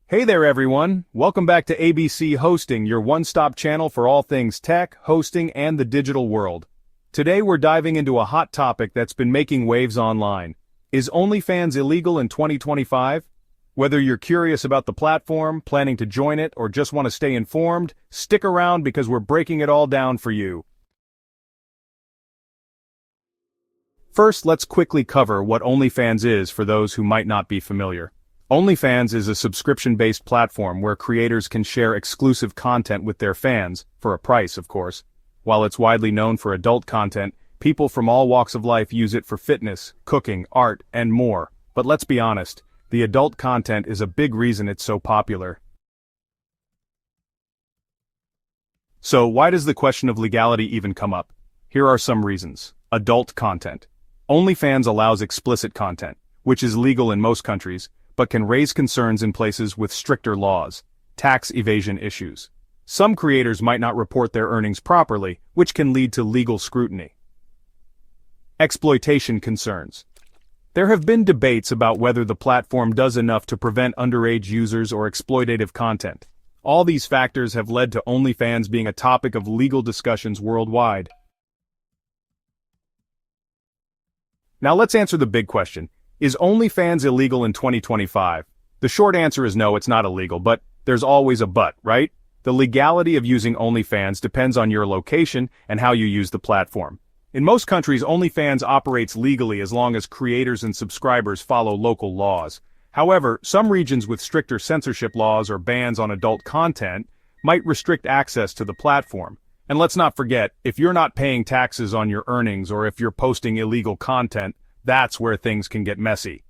Hey there everyone, welcome back to ABC Hosting, your one-stop channel for all things tech, hosting, and the digital world. Today we're diving into a hot topic that's been making waves online. Is OnlyFans illegal in 2025? Whether you're curious about the platform, planning to join it, or just want to stay informed, stick around because we're breaking it all down for you. First, let's quickly cover what OnlyFans is for those who might not be familiar. OnlyFans is a subscription-based platform where creators can share exclusive content with their fans, for a price, of course. While it's widely known for adult content, people from all walks of life use it for fitness, cooking, art, and more. But let's be honest, the adult content is a big reason it's so popular. So why does the question of legality even come up? Here are some reasons. Adult content. OnlyFans allows explicit content, which is legal in most countries, but can raise concerns in places with stricter laws. Tax evasion issues. Some creators might not report their earnings properly, which can lead to legal scrutiny. Exploitation concerns. There have been debates about whether the platform does enough to prevent underage users or exploitative content. All these factors have led to OnlyFans being a topic of legal discussions worldwide. Now let's answer the big question. Is OnlyFans illegal in 2025? The short answer is no, it's not illegal, but there's always a but, right? The legality of using OnlyFans depends on your location and how you use the platform. In most countries, OnlyFans operates legally as long as creators and subscribers follow local laws. However, some regions with stricter censorship laws or bans on adult content might restrict access to the platform. And let's not forget, if you're not paying taxes on your earnings or if you're posting illegal content, that's where things can get messy.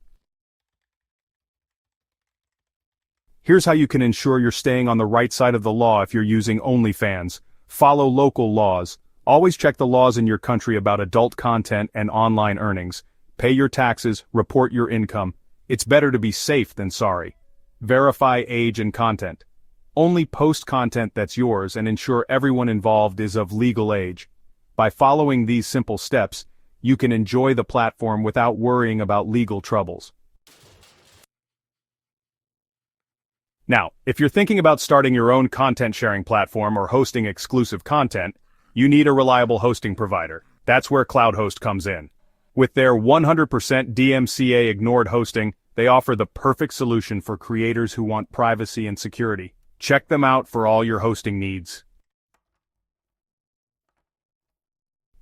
Here's how you can ensure you're staying on the right side of the law if you're using OnlyFans. Follow local laws. Always check the laws in your country about adult content and online earnings. Pay your taxes, report your income. It's better to be safe than sorry. Verify age and content. Only post content that's yours and ensure everyone involved is of legal age. By following these simple steps, you can enjoy the platform without worrying about legal troubles. Now, if you're thinking about starting your own content sharing platform or hosting exclusive content, you need a reliable hosting provider. That's where QloudHost comes in. With their 100% DMCA Ignored Hosting, they offer the perfect solution for creators who want privacy and security. Check them out for all your hosting needs.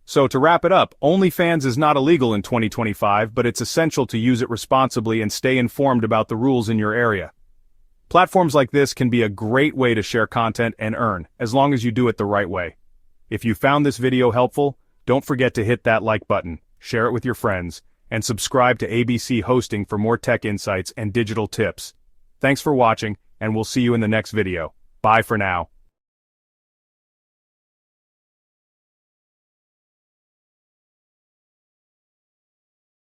So to wrap it up, OnlyFans is not illegal in 2025, but it's essential to use it responsibly and stay informed about the rules in your area. Platforms like this can be a great way to share content and earn, as long as you do it the right way. If you found this video helpful, don't forget to hit that like button, share it with your friends, and subscribe to ABC Hosting for more tech insights and digital tips. Thanks for watching, and we'll see you in the next video. Bye for now.